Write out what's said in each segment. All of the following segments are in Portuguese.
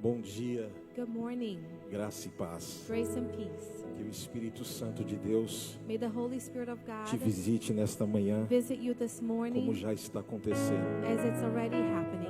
Bom dia, Good morning. graça e paz. Grace and peace. Que o Espírito Santo de Deus May the Holy Spirit of God te visite nesta manhã, visit you this como morning já está acontecendo. as it's already happening.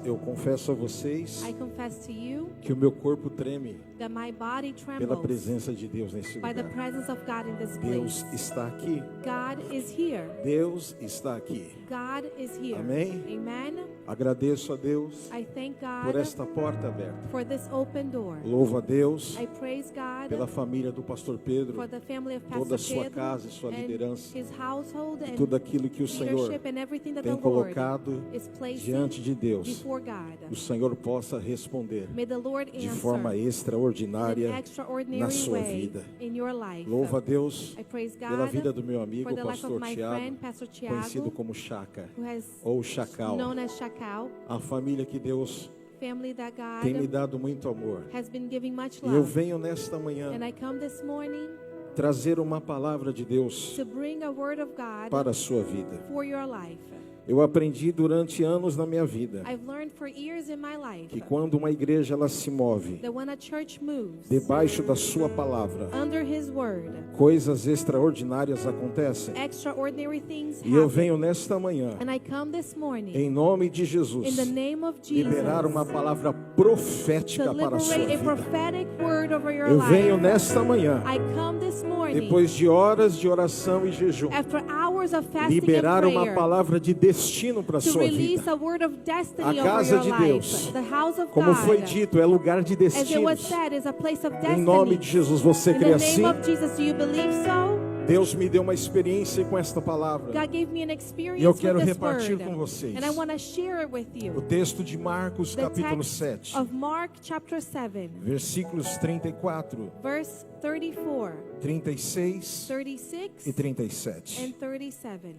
Eu confesso a vocês I confess to you que o meu corpo treme that my body pela trembles presença de Deus nesse by the lugar. presence of God in this Deus place. está aqui. God is here. Deus está aqui. God is here. Amém? Amen. Agradeço a Deus I thank por God esta porta aberta. for this open door. Louvo a Deus I praise God pela família do pastor Pedro, for the family of toda Pastor a sua Pedro casa e sua and liderança, his household e and tudo aquilo que o Senhor leadership and everything that tem the Lord colocado is placing diante de Deus. before God. O Senhor possa responder May the Lord de answer forma in extraordinária an extraordinary na sua way vida. in your life. Louvo a Deus I praise pela God vida do meu amigo, for the life pastor of my Tiago, friend, Pastor conhecido Tiago, como Chaca who has ou Chacal. known as Shakal, A família que Deus family that tem me God dado muito amor. has been giving much E eu love. venho nesta manhã And I come this morning trazer uma palavra de Deus to bring a word of God para a sua vida. for your life. Eu aprendi durante anos na minha vida I've learned for years in my life que quando uma igreja ela se move that when a church moves debaixo da sua palavra, under His word, coisas extraordinárias acontecem. extraordinary things E eu happen. venho nesta manhã, And I come this morning em nome de in Jesus, the name of liberar Jesus uma palavra to profética para a sua liberate a vida. prophetic word over your Eu venho life. nesta manhã, I come this morning depois de horas de oração e jejum, after hours of fasting liberar and uma prayer palavra de destino para a to sua release vida. a word of destiny A over casa your de life. Deus, The house of como foi God, dito, é lugar de as it was destinos. said, is a place of Em destiny. nome de Jesus, você In crê the assim? name of Jesus, do you believe so? Deus me deu uma experiência com esta palavra. God gave me an E eu experience quero with this repartir word, com vocês. and I want to share it with O you. texto de Marcos, The capítulo text 7, of Mark chapter 7, versículos 34, verse 34, 36 36, e 37. and 37.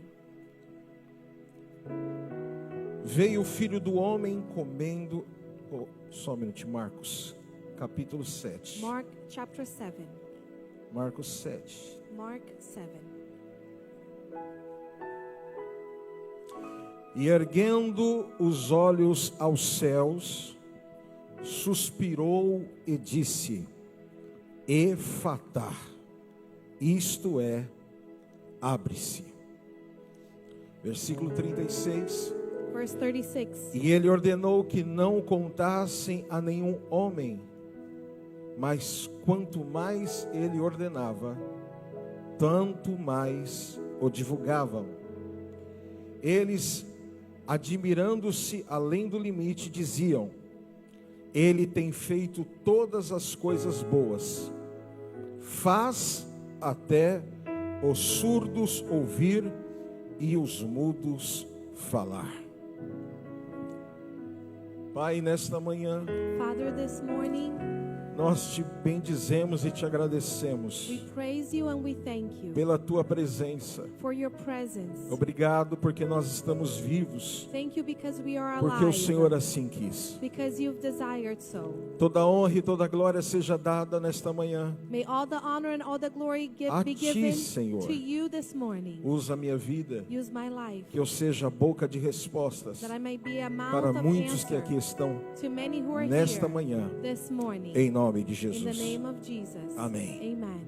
Veio o filho do homem comendo. Só um minuto, Marcos, capítulo 7. Mark chapter 7. Marcos 7. Mark 7. E erguendo os olhos aos céus, suspirou e disse: Efatá, isto é, abre-se. Versículo 36. Verse 36. E ele ordenou que não contassem a nenhum homem, mas quanto mais ele ordenava, tanto mais o divulgavam. Eles, admirando-se além do limite, diziam: Ele tem feito todas as coisas boas, faz até os surdos ouvir e os mudos falar. Pai, nesta manhã, Father, this morning, nós te bendizemos e te agradecemos we praise you and we thank you pela tua presença. for your presence. Obrigado porque nós estamos vivos, Thank you because we are porque o alive, Senhor assim quis. because you've desired so. Toda honra e toda glória seja dada nesta manhã. May all the honor and all the glory A be ti, given Senhor. to you this morning. Usa a minha vida, Use my life, que eu seja a boca de respostas that I may be a para mouth of muitos que answer aqui estão to many who are nesta here manhã, this morning. em nome de In the Jesus. name of Jesus. Amém. Amen.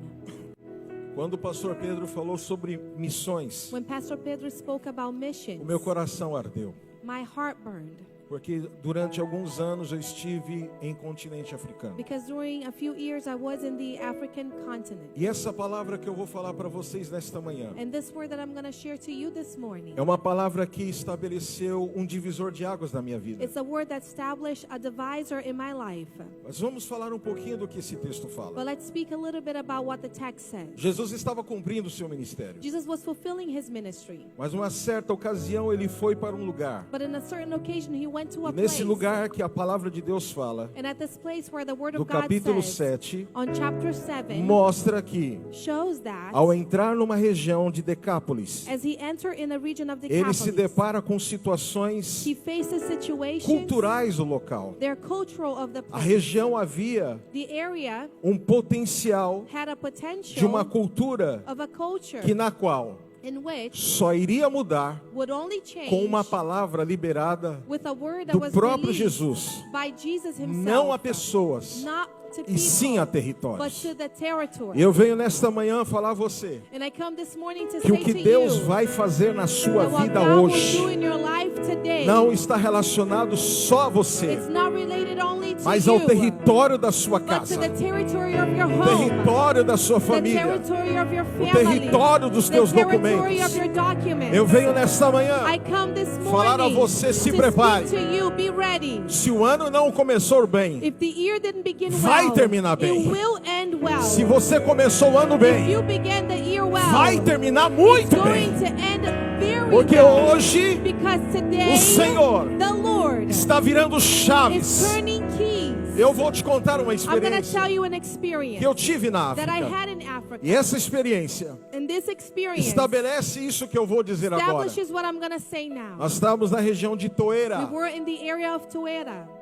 Quando o pastor Pedro falou sobre missões, When Pastor Pedro spoke about o missions, meu coração ardeu. my heart burned. Porque durante alguns anos eu estive em continente africano. Because during a few years I was in the African continent. E essa palavra que eu vou falar para vocês nesta manhã And this word that I'm going to share to you this morning, é uma palavra que estabeleceu um divisor de águas na minha vida. it's a word that established a divisor in my life. Mas vamos falar um pouquinho do que esse texto fala. But let's speak a little bit about what the text says. Jesus estava cumprindo o seu ministério. Jesus was fulfilling his ministry. Mas numa certa ocasião ele foi para um lugar. But in a certain occasion he went to a E nesse place. lugar que a palavra de Deus fala, And at this place where the word no of God capítulo says, 7, on chapter 7, mostra que shows that ao entrar numa região de Decápolis, as he entered in the region of ele se Decapolis, depara com situações he faces situations, culturais do local. they're cultural of the A place. região havia The area um potencial had a de potential uma cultura of a culture que na qual in which só iria mudar would only change com uma palavra liberada with a word that do was próprio released Jesus, by Jesus himself, não a pessoas, not to e sim a people, but territórios. to the territory. Eu venho nesta manhã falar a você And I come this morning to que o say que to Deus you vai fazer na sua that what vida God will hoje do in your life today, não está relacionado só a você, it's not related only to mas you, ao território da sua but to casa, the territory of your o home, território da sua the família, territory of your o family, território dos the teus territory documentos. of your documents. Eu venho nesta manhã I come this falar a morning você, se to prepare. speak to you, be ready. Se o ano não começou bem, If the year didn't begin vai well, terminar bem. it will end well. se você começou o ano If bem, you began the year well, vai terminar it's muito going bem, to end very porque well. hoje Because today, o Senhor the Lord está virando is chaves. turning keys. Eu vou te contar uma I'm going to experiência tell you an experience que eu tive na that I África. had in Africa. E essa experiência And this experience estabelece isso que eu vou dizer agora. establishes what I'm going to say now. Nós estávamos na região de We Toeira. were in the area of Toera.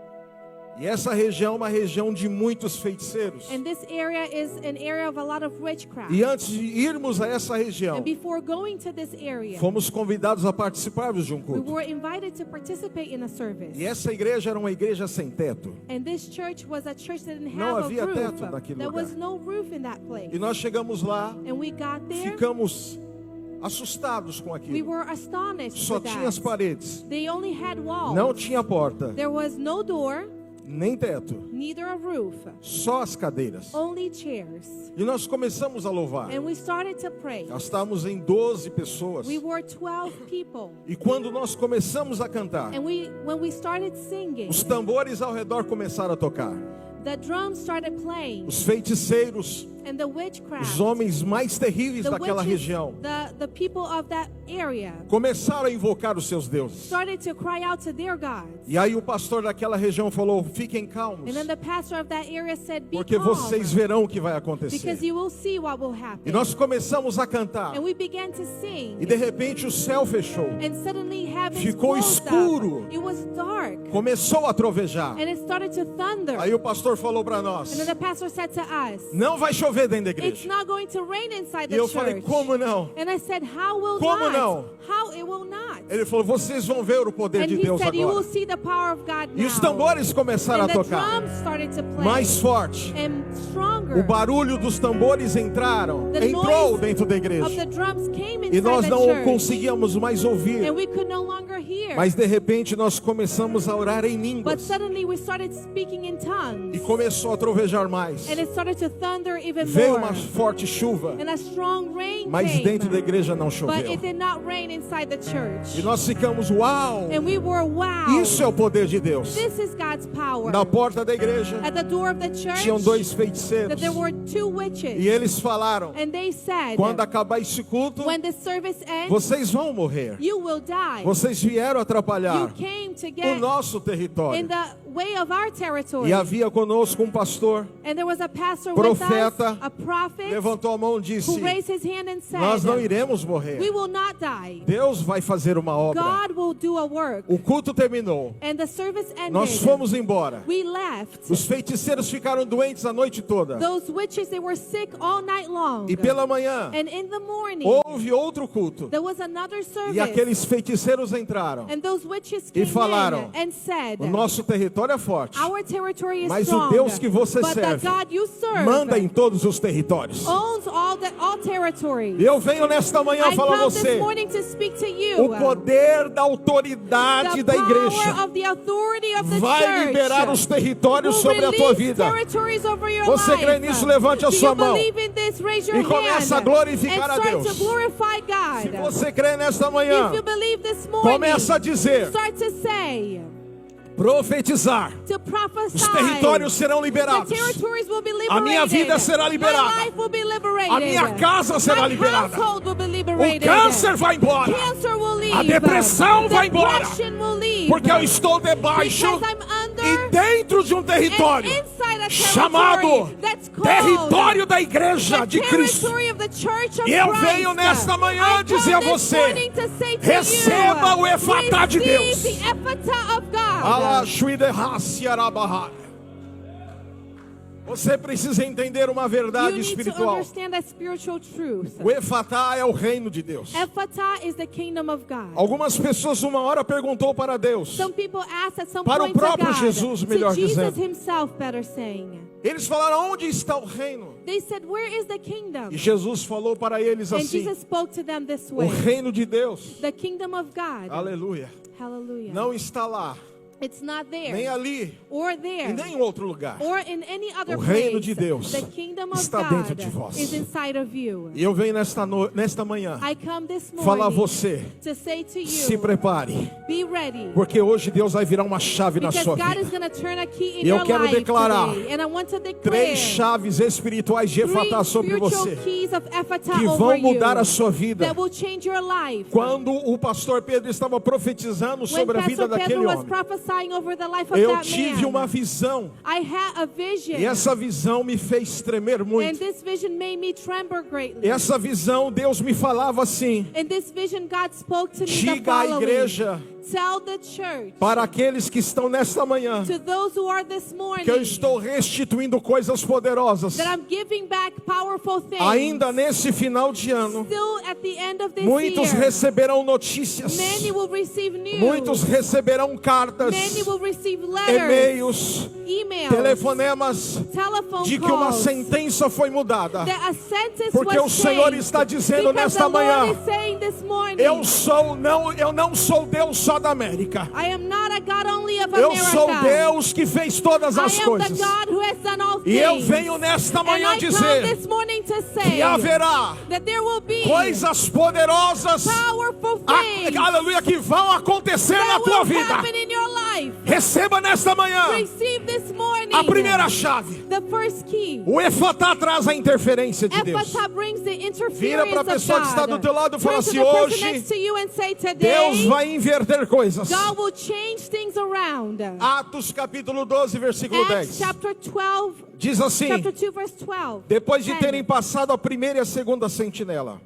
E essa região é uma região de muitos feiticeiros. And this area is an area of a lot of witchcraft. E antes de irmos a essa região, And before going to this area, fomos convidados a participarmos de um we culto. were invited to participate in a service. E essa igreja era uma igreja sem teto. And this church was a church that didn't Não have havia a roof. teto naquele There lugar. was no roof in that place. E nós chegamos lá, And we got there. ficamos assustados com We aquilo. were astonished Só with tinha as that. paredes, They only had walls. não tinha porta, There was no door, nem teto, neither a roof. só as cadeiras. Only chairs. E nós começamos a louvar. And we started to pray. Nós estávamos em 12 pessoas. We were 12 people. E quando nós começamos a cantar, And when we started singing, os tambores ao redor começaram a tocar. the drums started playing. Os feiticeiros, And the witchcraft, os homens mais terríveis the daquela witches, região, the people of that area começaram a invocar os seus deuses. started to cry out to their gods. E aí o pastor daquela região falou: fiquem calmos, And then the pastor of that area said, be porque calm, vocês verão o que vai acontecer. because you will see what will happen. E nós começamos a cantar. And we began to sing. E de repente o céu fechou. And suddenly heaven Ficou closed escuro. up. It was dark. Começou a trovejar. And it started to thunder. Aí o pastor falou para nós: And then the pastor said to us, não vai chover dentro da it's igreja. not going to rain inside E the eu falei: church. como não? And I said, how will Como not? não? How it will not? Ele falou: vocês vão ver o poder And de he Deus said, you will agora. see the power of God E now. os tambores começaram And a the tocar drums started to play. mais forte. And stronger. O barulho dos tambores entrou dentro da Of igreja. the drums came inside E nós the não church. conseguíamos mais ouvir. And we could no longer hear. Mas de repente nós começamos a orar em But línguas. suddenly we started speaking in tongues. E começou a trovejar mais. And it started to thunder even Veio more. uma forte chuva. And a strong rain Mas came. dentro da igreja não But choveu. it did not rain inside the church. E nós ficamos: uau! And we were, wow. Isso é o poder de Deus. This is God's power. Na porta da igreja At the door of the church, tinham dois feiticeiros. that there were two witches. E eles falaram: And they said, quando acabar esse culto, when the service ends, vocês vão morrer. you will die. Vocês vieram You atrapalhar came to o get nosso in território. the way of our territory. E havia conosco um pastor, And there was a pastor profeta, with us, a prophet, levantou a mão e disse: who raised his hand and said, nós não iremos morrer. we will not die. Deus vai fazer uma obra. God will do a work. O culto terminou. And the service ended. Nós fomos embora. We left. Os feiticeiros ficaram doentes a noite toda. Those witches, they were sick all night long. E pela manhã And in the morning, houve outro culto. there was another service. E aqueles feiticeiros entraram. And those witches E came falaram: in and said, o nosso território é forte, our territory is mas strong, o Deus que você but serve the God you serve manda em todos os territórios. owns all territories. E eu venho nesta manhã I falar a come você: this morning to speak to you. o poder da autoridade The da igreja power of the authority of the vai church liberar os territórios will sobre a tua release vida. territories over your Você life. crê nisso? Levante a Do sua you mão believe in this? Raise your e começa a hand glorificar a and start Deus. to glorify God. Se você crê nesta manhã, If you believe this morning, começa a dizer, start to say, profetizar. to prophesy. Os territórios serão The liberados. territories will be liberated. A minha vida será liberada. My life will be liberated. A minha casa será My liberada. household will be O liberated. câncer vai embora. Cancer will leave. A depressão vai embora. Depression will leave. Porque eu estou debaixo Because I'm under e dentro de um território and inside a chamado territory that's called território da igreja the de Cristo. territory of the church of E eu Christ. venho nesta manhã I come dizer a this você, morning to say to receba you, o efatá de Deus. receive the ephata of God. Ala shuide hasiarabaha. Você precisa entender uma You verdade need to espiritual. understand that spiritual truth. O Efatá é o reino de Deus. Ephata is the kingdom of God. Algumas pessoas uma hora perguntou para Deus. Some people ask at some Para o point to próprio God, Jesus, melhor to Jesus dizendo. himself, better saying. Eles falaram: onde está o reino? They said, where is the kingdom? E Jesus falou para eles And assim: Jesus spoke to them this o way. reino de Deus, The kingdom of God. aleluia, Hallelujah. não está lá, It's not nem there ali, or e there nem em outro lugar. or in any other O reino place. de Deus The kingdom of está dentro God de vós. is inside of you. E eu venho nesta manhã I come this falar a morning você: to say to se you, prepare, be ready. porque hoje Deus vai virar uma chave na Because sua God is vida. going to turn a key in E eu your quero life declarar today. And I want to 3 declare chaves espirituais de 3 Efatá sobre spiritual você, keys of Ephata que over vão mudar you a sua vida. that will change your life. Quando o pastor Pedro estava profetizando When sobre a vida Pastor daquele Pedro was homem, prophesying over the life of eu that tive man, uma visão, I had a vision. e essa visão me fez tremer And muito. this vision made me tremble greatly. Essa visão, Deus me falava assim: In this vision, God spoke to me the diga à following. igreja, Tell the church, para aqueles que estão nesta manhã, to those who are this morning, que eu estou restituindo coisas poderosas. that I'm giving back powerful things. Ainda nesse final de ano, Still at the end of this muitos year, receberão notícias, many will receive news. muitos receberão cartas, Many will receive letters, e-mails, emails, telefonemas, telephone de que uma calls, sentença foi mudada. that a sentence Porque was o Senhor changed. está dizendo Because nesta the Lord manhã: is saying this morning, eu não sou Deus só da América. I am not a God only of Eu America. sou Deus que fez todas I as am coisas. the God who has done all E eu things. venho nesta And manhã I come dizer this morning to say que haverá that there will be coisas poderosas, powerful things aleluia, que vão acontecer na that tua will vida. happen in your life. Receba nesta manhã Receive this morning a primeira chave. the first key. O Efatá traz a interferência de Deus. Ephata brings the Vira interference para a of pessoa que está God. do teu lado e fala Turn to assim: the person hoje next to you and say, Deus today vai inverter coisas. God will change things around. Atos capítulo 12, versículo Acts 10. chapter 12, Diz assim: chapter 2, verse 12. depois de 10. terem passado a primeira e a segunda sentinela,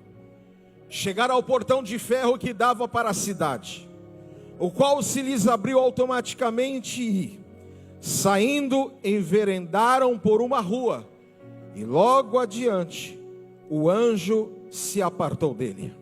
chegaram ao portão de ferro que dava para a cidade, o qual se lhes abriu automaticamente e, saindo, enveredaram por uma rua, e logo adiante o anjo se apartou dele.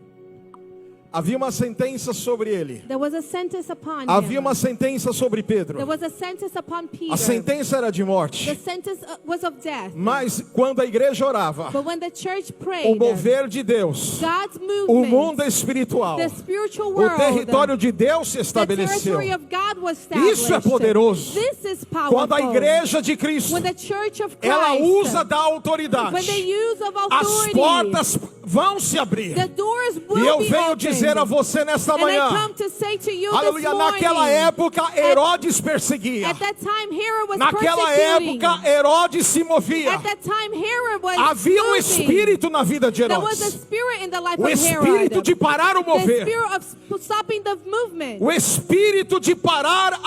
Havia uma sentença sobre ele. There was a sentence upon Havia him. uma sentença sobre Pedro. There was a sentence upon Peter. A sentença era de The morte. sentence was of death. Mas quando a igreja orava, But when the church o prayed, mover de Deus, God's o movement, mundo espiritual, the spiritual o world, território de Deus se the estabeleceu. territory of God was established. Isso é poderoso. This is powerful. Quando a igreja de Cristo, When the church of Christ, ela usa da when autoridade, they use of as authority, portas vão se abrir. the doors will E eu be venho opened. dizer a você nesta And I manhã, come to say to you aleluia, this morning, naquela época Herodes perseguia. at that time Herod was Naquela persecuting. época Herodes se movia. At that time Herod was Havia um moving. espírito na vida de There was a Herodes. spirit in the life O of espírito Herod. de parar o The mover. spirit of stopping the movement. O espírito de parar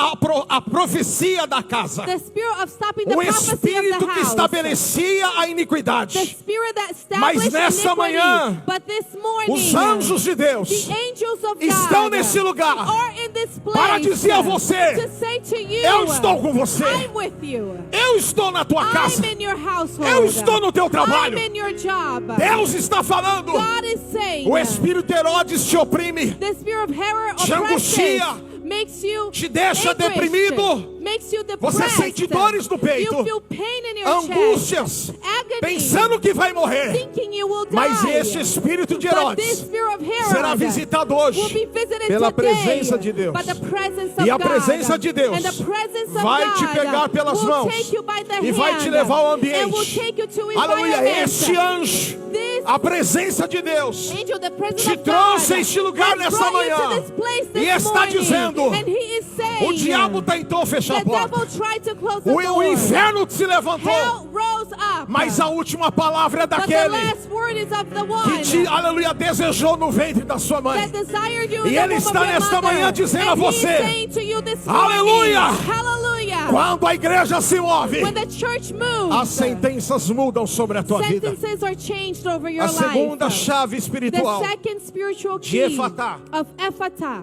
a profecia da casa. The spirit of stopping the O prophecy of espírito the que house. estabelecia a The iniquidade. spirit that Mas established nessa iniquity. manhã, But this morning, Os anjos de Deus the angels of estão God nesse lugar are in this place para dizer a você: to say to you, eu estou com você. I'm with you. Eu estou na tua casa. I'm in your household. Eu estou no teu trabalho. I'm in your job. Deus está falando. God is saying, O espírito de Herodes te oprime, the spirit of Herod te angustia, makes you te deixa anguished, deprimido. makes you Você depressed. sente dores no peito, You feel pain in your angústias, chest, agony, pensando que vai morrer. thinking you will die. Mas esse espírito de But Herodes this spirit of Herod será visitado hoje will be visited pela today presença de Deus. by the presence of E a God. presença de Deus And the presence of vai God te pegar pelas will mãos take you by the e vai te hand levar ao and will ambiente. take you to Aleluia, environment. este anjo, This a presença de Deus, angel, the presence te of trouxe God, a este lugar has nesta brought you manhã. to this place this E está morning. dizendo, And he is saying, o diabo tentou fechar a the devil porta, tried to close the o door. inferno se levantou, Hell rose up. mas a última palavra é But the daquele last word is of the que one te, aleluia, desejou no ventre da sua mãe. that desired you E in the ele womb está of your nesta mother. manhã dizendo a And he is você, saying to you this aleluia, morning, hallelujah. quando a igreja se move, When the church moves, as sentenças mudam sobre a tua vida. sentences are changed over your A segunda life. chave espiritual The second spiritual de key Efatá of Ephata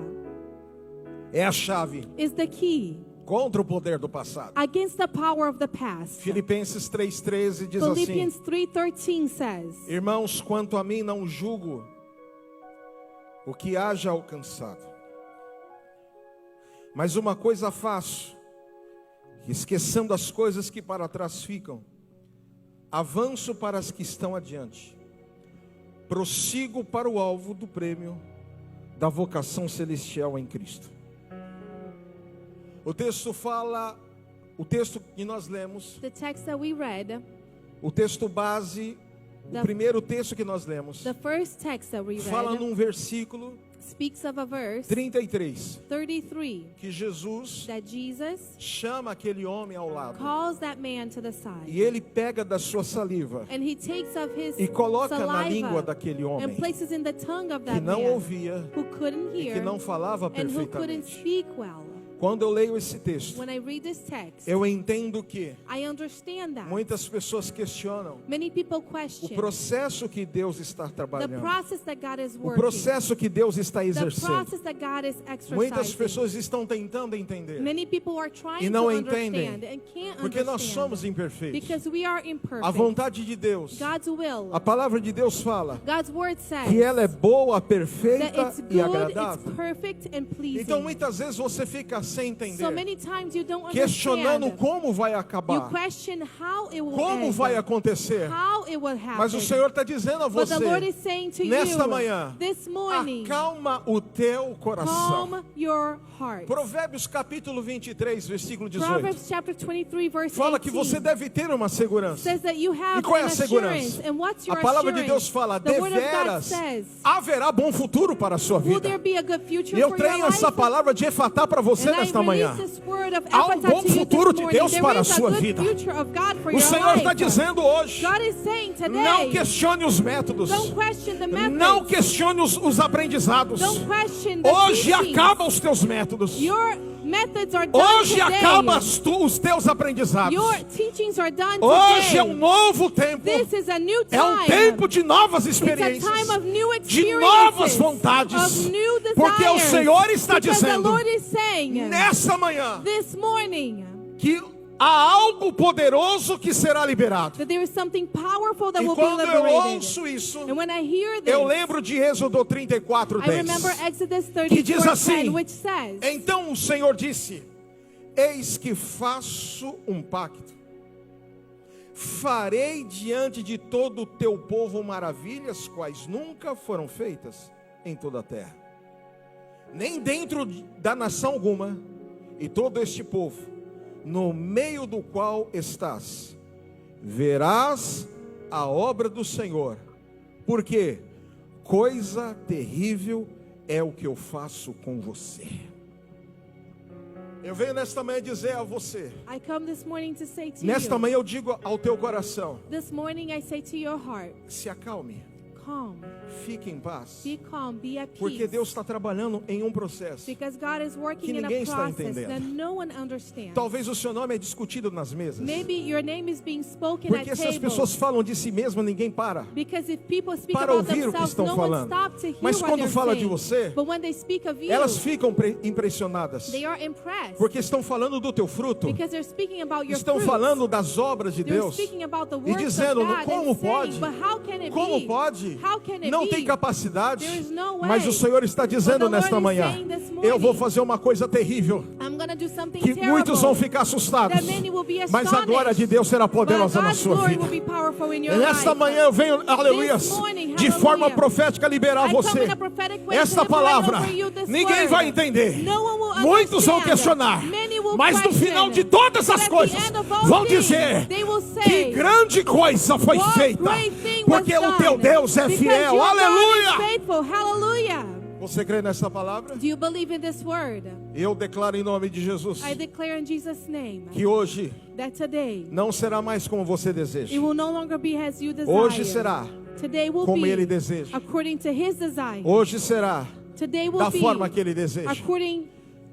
é a chave is the key contra o poder do passado. against the power of the past. Filipenses 3:13 diz assim: Philippians 3:13 says, irmãos, quanto a mim não julgo o que haja alcançado, mas uma coisa faço, esquecendo as coisas que para trás ficam, avanço para as que estão adiante, prossigo para o alvo do prêmio da vocação celestial em Cristo. O texto fala, o texto que nós lemos, the text that we read, o texto base, o primeiro texto que nós lemos, the first text that we fala read, num versículo speaks of a verse 33, 33 que Jesus that Jesus chama aquele homem ao lado, calls that man to the side, e ele pega da sua saliva and he takes of his e coloca na saliva língua daquele and homem places in the tongue of que that não man ouvia who couldn't e que hear não falava and who couldn't perfeitamente. speak well. Quando eu leio esse texto, When I read this text, eu entendo que I understand that muitas pessoas questionam many people o question processo que Deus está the trabalhando, process that God is o working, processo que Deus está the exercendo. process that God is Muitas exercising. pessoas estão tentando entender, Many people are trying e não to entendem, understand and can't porque nós understand somos imperfeitos. because we are imperfect. A vontade de Deus, God's will, a palavra de Deus fala God's word says que ela é boa, that perfeita it's e good, it's agradável. perfect and pleasing. Então muitas vezes você fica sem So entender, many times you don't questionando understand. como vai You acabar, question how it will como end, vai acontecer. how it will happen. Mas o Senhor está dizendo a But você, the Lord is saying to nesta you manhã, this morning, acalma o teu coração. calm your heart. Provérbios capítulo 23, versículo 18. Proverbs chapter 23 verse Fala que 18 você deve ter uma segurança. says that you have E qual é an a segurança? assurance. And what's A your palavra de assurance? Deus fala, The word of God deveras says, haverá bom futuro para a sua will vida. there be a good future E eu for your tenho life? essa palavra de Efatá para você And I nesta manhã. release this word of Há um Ephata bom to you futuro this de morning. Deus There para a is sua good vida. future of God for O your Senhor está life. dizendo hoje, God is saying today, não questione os métodos, don't question the methods. não questione os aprendizados. Don't question the Hoje teachings. acaba os teus métodos. Your methods are done Hoje today. acaba os teus aprendizados. Your teachings are done Hoje today. é um novo tempo. This is a new time. É um tempo de novas It's a experiências, time of new de novas experiences, vontades, of new desires. porque o Senhor está Because the dizendo, Lord is saying, nessa manhã, this morning, que há algo poderoso que será liberado. that there is something powerful that E will be quando eu liberated. ouço isso, And when I hear this, eu lembro de Êxodo 34, I remember 10. Exodus Que diz 34:10, assim, which says, então o Senhor disse, eis que faço um pacto, farei diante de todo o teu povo maravilhas, quais nunca foram feitas em toda a terra, nem dentro da nação alguma, e todo este povo, no meio do qual estás, verás a obra do Senhor, porque coisa terrível é o que eu faço com você. Eu venho nesta manhã dizer a você, I come this morning to say to nesta you, manhã eu digo ao teu coração, this morning I say to your heart, se acalme, calm, fique em paz, be calm, be at peace. porque Deus está trabalhando em um processo. Because God is working que in a ninguém está process entendendo. that no one understands. Talvez o seu nome é discutido nas mesas, Maybe your name is being spoken porque at se as tables. pessoas falam de si mesmas, ninguém para Because if people speak para about ouvir o que themselves, estão no falando. one stops to hear Mas what quando they're fala saying. de você, But when they speak of you, elas ficam impressionadas, they are impressed. porque estão falando do teu fruto, Because they're speaking about your estão fruits. falando das obras de They're Deus, speaking about the e works dizendo, of God como and pode? saying, but how can it Como be? pode? How can it Não be? tem capacidade. There is no way. Mas o Senhor está But dizendo the Lord nesta is manhã, saying this morning, eu vou fazer uma coisa terrível, I'm going to do something que terrible. muitos vão ficar assustados, That many will be mas a glória de Deus será poderosa But na God's sua glory vida. will be powerful in your E nesta life. manhã eu venho, aleluia, This morning, de hallelujah, forma profética liberar I come você. in a prophetic way Esta to liberate palavra, over you this ninguém word. vai entender. No one will Muitos vão understand. questionar, Many will mas no question. final de todas But as at the coisas, end of all vão things, dizer they will say, que grande coisa foi what feita, great thing porque was o teu done. Deus é Because fiel. your God is Aleluia! faithful. Hallelujah. Você crê nessa palavra? Do you believe in this word? Eu declaro em nome de Jesus I declare in Jesus' name que hoje that today não será mais como você deseja. it will no longer be as you desire. Hoje será Today will como be Ele deseja. according to His desire. Hoje será Today will da be forma que Ele deseja. according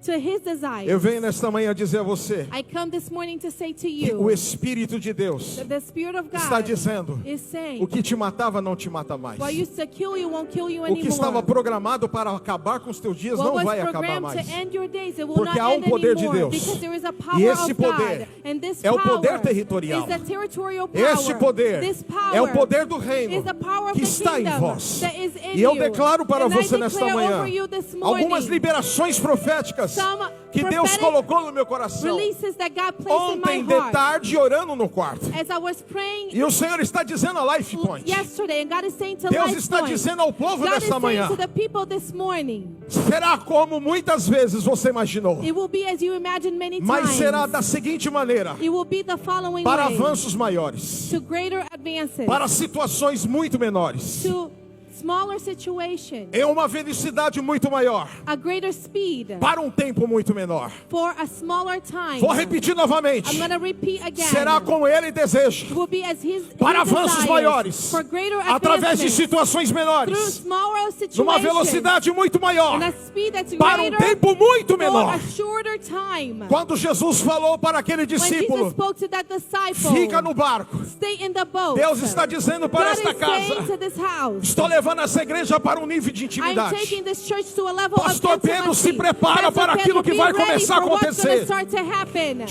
to His desires. Eu venho nesta manhã dizer a você, I come this morning to say to que you o Espírito de Deus that the Spirit of está God dizendo, is saying, o que te matava não te mata mais. what used to kill you won't kill you O que estava anymore. programado para acabar com os teus dias What não was vai acabar programmed mais. to end your days, it will Porque not há end poder de anymore, Deus. because there is a power E esse of poder God, and this é o poder power territorial. is the territorial power. Este poder This power é o poder do reino is the power of que the está em kingdom vós. that is in E eu you. declaro para And I você nesta declare manhã over you this morning algumas liberações proféticas some que Deus prophetic colocou no meu coração. releases that God placed in my Ontem de heart. tarde orando no quarto. As I was praying E o Senhor está dizendo a Life Point. yesterday, and God is saying to Deus Life está Point, dizendo ao povo God is nesta saying manhã. to the people this morning, Será como muitas vezes você imaginou. it will be as you imagined many Mas times. será da seguinte maneira. It will be the following Para way, avanços maiores. to greater advances, Para situações muito menores. to smaller situations, Em uma velocidade muito maior. a greater speed, Para um tempo muito menor. for a smaller time. Vou repetir novamente. I'm going to repeat again. Será como Ele deseja. It will be as his Para his avanços desires, maiores. for greater Através de advancements, situações through menores. smaller situations, Numa velocidade muito maior. and a speed that's Para um greater, tempo muito for menor. a shorter time. Quando Jesus falou para aquele When Jesus discípulo, spoke to that disciple, fica no barco. stay in the boat. Deus está dizendo para God esta is saying casa, to this house, estou levando essa igreja para um nível de I'm intimidade. taking this church to a level Pastor of Pedro, intimacy. se prepara Pastor para aquilo que be vai ready começar a for what's gonna acontecer. start to happen.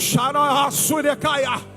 Xarahassurecaia.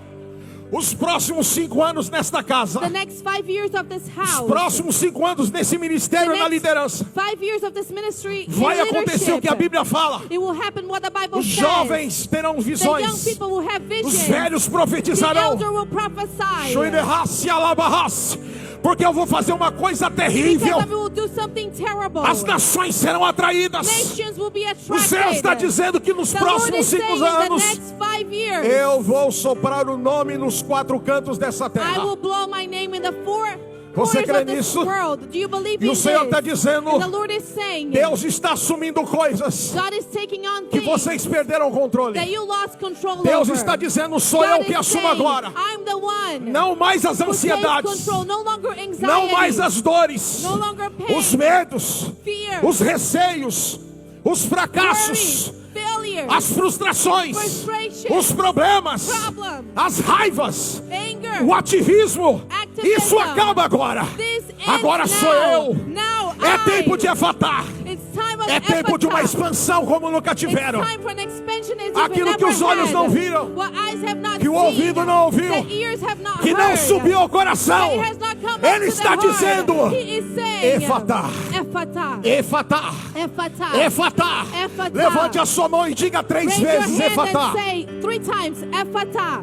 Os próximos 5 anos nesta casa. The next 5 years of this Os house, próximos 5 anos nesse ministério the na next liderança. 5 years of this ministry, Vai in acontecer o que a leadership, Bíblia fala. it will happen what the Bible Os says. jovens terão The young visões. people will have Os visions. velhos The profetizarão. elder will prophesy. Shoirehassi alabahas. Porque eu vou fazer uma coisa terrível. Because I will do something terrible. As nações serão atraídas. Nations will be O Senhor está attracted. dizendo que nos The Lord próximos is saying 5 in the anos next 5 years, eu vou soprar o nome nos 4 cantos dessa I terra. will blow my name in the 4 Você corners crê of this nisso? world. Do you believe E in o Senhor this? está dizendo, And the Lord is saying, Deus está assumindo coisas God is taking on que things vocês perderam o controle. that you lost control Deus over. está dizendo, sou God eu que is assumo saying, agora. I'm the one Não mais as who takes ansiedades, control. No longer anxiety. não mais as dores, No longer pain. os medos, Fear. os receios, os fracassos, Worry. Failure. as frustrações, Frustration. os problemas, Problems. as raivas, Anger. o ativismo. Activism. Isso acaba agora. This ends Agora sou now. eu. Now É I. tempo de efatar. It's time of É tempo de uma Ephphatah. expansão como nunca tiveram. It's time for an expansion as you've Aquilo que never os olhos had. não viram, What eyes have not que o seen, ouvido não ouviu, that ears have not que não heard, subiu ao coração. that it has not come Ele up to está the dizendo, heart. He is saying, Efatá. Ephphatah. Efatá, Ephphatah. Efatá. Efatá. Levante a sua mão e diga 3 Raise your vezes hand Efatá. and say 3 times, Ephphatah.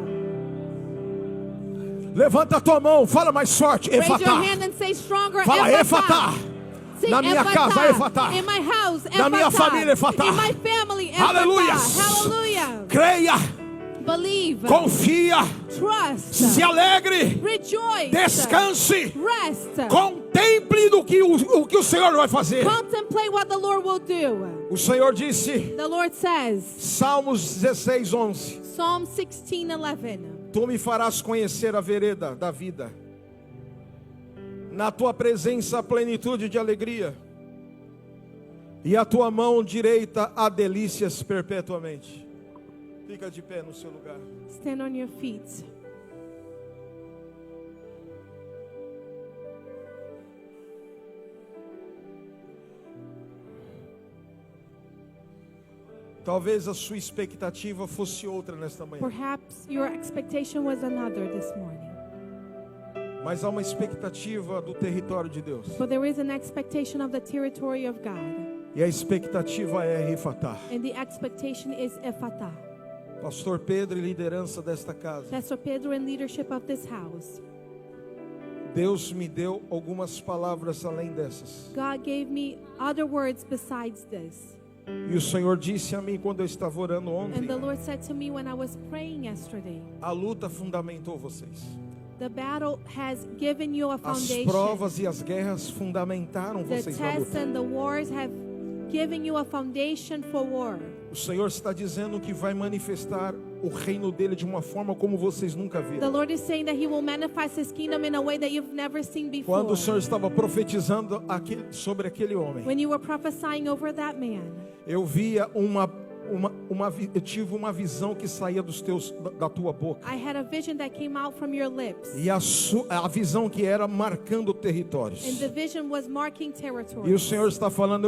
Levanta a tua mão, fala mais forte, Raise your Efatá. hand and say stronger, Fala Ephphatah. Efatá. Say Na minha Ephphatah. casa, Efatá. In my house, Na minha Ephphatah. família, Efatá. In my family, Ephphatah. Aleluias. Hallelujah. Creia, Believe. confia, Trust. se alegre, Rejoice. descanse, Rest. contemple do que o Senhor vai fazer. Contemplate what the Lord will do. O Senhor disse, The Lord says, Salmos 16:11. Psalm 16:11. Tu me farás conhecer a vereda da vida. Na tua presença a plenitude de alegria. E a tua mão direita há delícias perpetuamente. Fica de pé no seu lugar. Stand on your feet. Talvez a sua expectativa fosse outra nesta manhã. Perhaps your expectation was another this morning. Mas há uma expectativa do território de Deus. But there is an expectation of the territory of God. E a expectativa é Efatá. And the expectation is Ephphatah. Pastor Pedro e liderança desta casa. Pastor Pedro and leadership of this house. Deus me deu algumas palavras além dessas. God gave me other words besides this. E o Senhor disse a mim quando eu estava orando ontem. And the Lord said to me when I was praying yesterday, A luta fundamentou vocês. the battle has given you a As foundation. provas e as guerras fundamentaram The vocês na tests luta. and the wars have given you a foundation for war. O Senhor está dizendo que vai manifestar o reino dele de uma forma como vocês nunca The viram. Lord is saying that He will manifest His kingdom in a way that you've never seen before. Quando o Senhor estava profetizando sobre aquele homem, When you were prophesying over that man, eu via uma eu tive uma visão que saía da tua boca. I had a vision that came out from your lips. E a visão que era marcando territórios. And the vision was marking territory. E o Senhor está falando,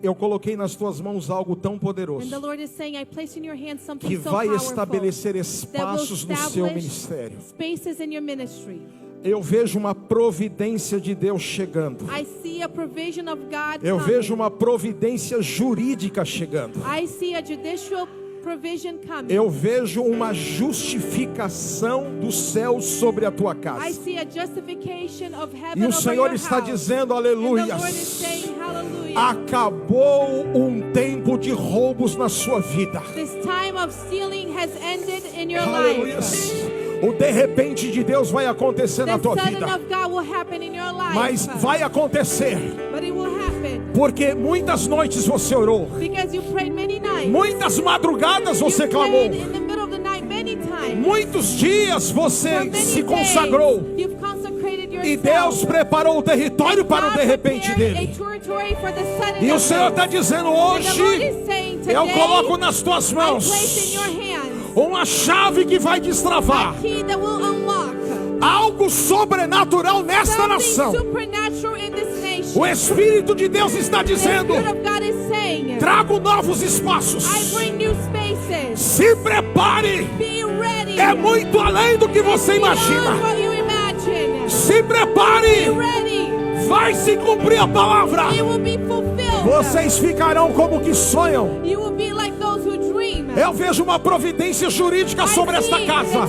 eu coloquei nas tuas mãos algo tão poderoso And the Lord is saying, I placed in your hands something que so vai powerful estabelecer that will espaços no seu establish ministério. spaces in your ministry. Eu vejo uma providência de Deus chegando. I see a provision of God Eu coming. vejo uma providência jurídica chegando. I see a judicial provision coming. Eu vejo uma justificação do céu sobre a tua casa. I see a justification of heaven E o over Senhor your está house. dizendo, And the aleluia. Lord is saying, hallelujah. Acabou um tempo de roubos na sua vida. This time of stealing has ended in your Aleluia. life. O de repente de Deus vai acontecer na The tua sudden vida. of God will happen in your life. Mas vai acontecer. But it will happen. Porque muitas noites você orou. Because you prayed many nights. Muitas madrugadas você You clamou. prayed in the middle of the night many times. Muitos dias For você many se days, consagrou. you've consecrated E yourself. Deus preparou o território para o God de repente prepared dele. a territory for the sudden E o of Senhor it. está dizendo And the Lord hoje, is saying, eu today, coloco nas tuas I place in mãos your hands uma chave que vai destravar a key that will unlock algo sobrenatural nesta something nação. supernatural in this nation. O Espírito de Deus está The dizendo, Spirit of God is saying, trago novos espaços. I bring new spaces. Se prepare. Be ready. É muito além do que você Beyond imagina. what you imagine. Se Be prepare. ready. Vai se cumprir a palavra. It will be fulfilled. Vocês ficarão como que sonham. You will be like those who dream. Eu vejo uma providência jurídica sobre esta casa.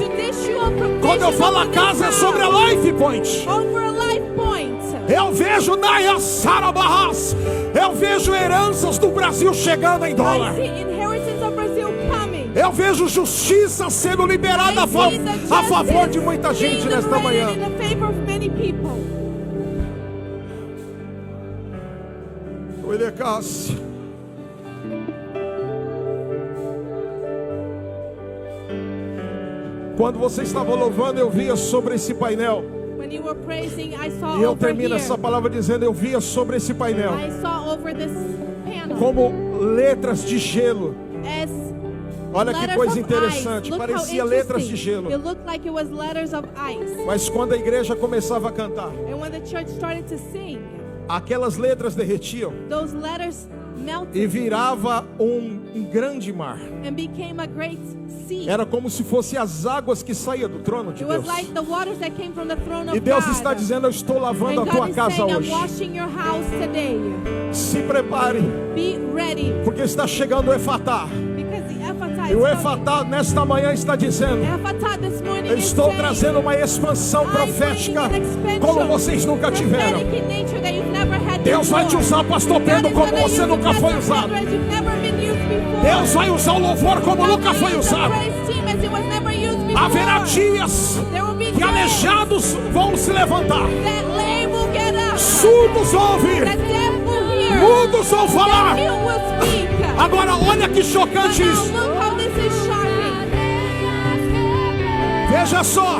Quando eu falo a casa, é sobre a Life Point. Over a Life Point. Eu vejo Naya Sarabahas. Eu vejo heranças do Brasil chegando em dólar. I see inheritance of Brazil coming. Eu vejo justiça sendo liberada I see the a favor de justice muita gente being nesta manhã. liberated in the favor of many people. Quando você estava louvando, eu via sobre esse painel. When you were praising, I saw E eu over termino here. essa palavra dizendo, eu via sobre esse painel I saw over this panel como letras de gelo. as Olha que letters coisa of interessante, ice. Look parecia how letras de interesting. gelo. It looked like it was letters of ice. Mas quando a igreja começava a cantar, And when the church started to sing, aquelas letras derretiam those letters e melted virava um grande mar. and became a great sea. Era como se fosse as águas que saíam do trono de It was Deus. like the waters that came from the throne of E Deus God. está dizendo, eu estou lavando And a tua God is casa saying, I'm hoje. washing your house today. Se prepare, Be ready, porque está chegando o Efatá. because the Ephatah E is o coming. Efatá nesta manhã está dizendo, Ephatah this morning eu is estou saying, trazendo uma expansão I'm profética bringing an expansion, como vocês nunca tiveram. prophetic in nature that you've never had Deus vai te before. usar, pastor God Pedro, is como gonna você use nunca you, foi Pastor usado. Pedro, as you've never been used before. Deus vai usar o louvor como God nunca will foi use the usado. praise team as it was never used before. Haverá dias There will be que days aleijados vão se levantar, that lame will get up, surdos vão ouvir, that deaf will hear, mudos vão that falar. mute will speak. Agora olha que But chocante now isso. look how this is shocking. Veja só,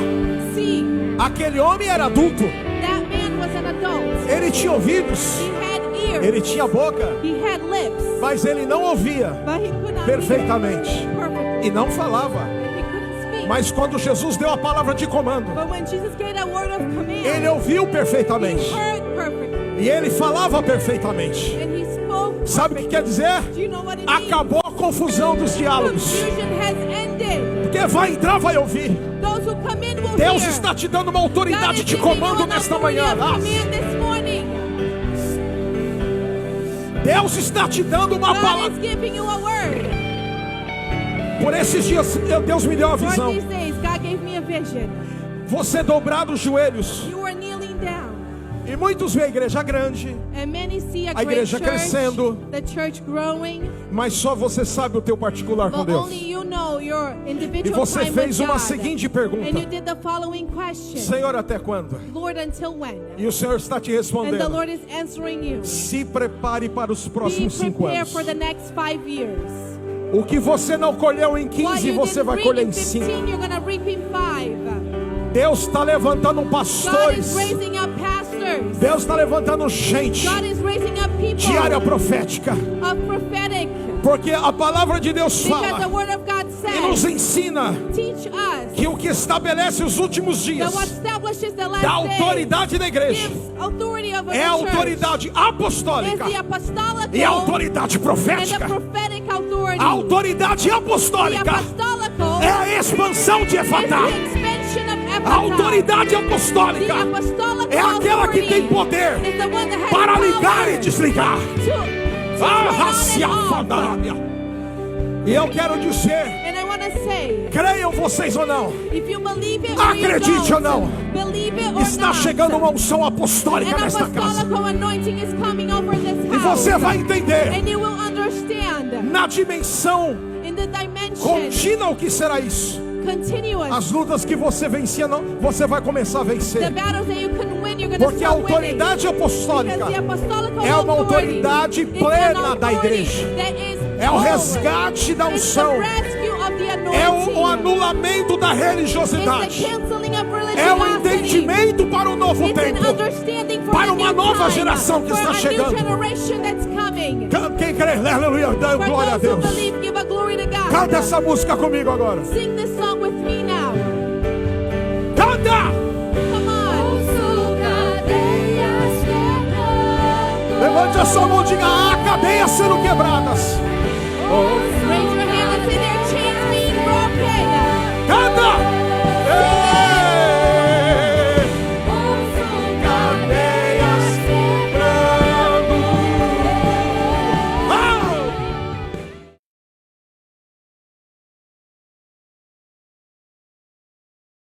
See, aquele homem era adulto, that man was an adult. ele tinha ouvidos, He had ears. ele tinha boca, He had lips. mas ele não ouvia But he could not perfeitamente hear perfectly. e não falava. He couldn't speak. Mas quando Jesus deu a palavra de comando, But when Jesus gave that word of command, ele ouviu he perfeitamente heard perfectly. e ele falava perfeitamente. And he spoke Sabe o que perfectly. quer dizer? Do you know what it means? Acabou a confusão dos diálogos, Confusion has ended. porque vai entrar, vai ouvir. Those who come in will Deus hear. está te dando uma God autoridade is de giving you comando an nesta authority manhã. of command this morning. Deus está te dando uma God palavra. is giving you a word. Por esses dias, Deus me deu uma For visão. these days, God gave me a vision. Você dobrar os joelhos. You were kneeling down. E muitos veem a igreja grande, And many see a a great igreja church, crescendo. the church growing, mas só você sabe o teu particular com but Deus. only you know your E individual você time fez with uma God. seguinte And pergunta: you did the following question. Senhor, até quando? Lord, until when? E o Senhor está te And the respondendo: Lord is answering you. se prepare para os Be próximos 5 prepared anos. for the next 5 years. O que você não colheu em What 15, you você didn't vai reap colher in em 5. 15, you're gonna reap in 5. Deus está levantando God is pastores. raising up pastors. Deus está levantando gente God is raising up people de área profética. of prophetic. Porque a palavra de Deus Because the fala word of God e nos says, ensina teach us que o que estabelece os últimos dias that what establishes the last da days autoridade da igreja gives authority over é a the church. autoridade apostólica Is the apostolical e a autoridade and the profética. prophetic authority. A autoridade The apostólica apostolical é a expansão de is Efatá. the expansion of A Ephata. autoridade The apostólica apostolical é aquela que tem authority poder is the one that has para power ligar e desligar. to Ah, turn on and off. E eu quero dizer, And I want to say, creiam vocês ou não, if you believe it or you acredite ou não, don't, believe it or está not, chegando uma unção apostólica an nesta casa. apostolical anointing is coming over this E house. você vai entender And you will understand na dimensão in the dimension contínua o que será isso. continuous. As lutas que você vencia, não, você vai começar a The vencer. battles that you couldn't win, you're going to Porque a start winning. autoridade apostólica Because the apostolical é uma authority autoridade is an plena da authority igreja. that is É o whole. resgate da It's the unção. rescue of the É anointing. o anulamento da It's the religiosidade. canceling of É o religiosity. entendimento para o novo It's an tempo. understanding for Para the uma new nova time, geração que for está a chegando. new generation that's coming. Quem crê, aleluia, dá For glória a those who Deus. believe, give a glory to God. Canta essa música comigo agora. Sing this song with me now. Canta! Come on. Levante a sua mão e diga: há cadeias sendo quebradas. Raise your hand and say there are chains being broken.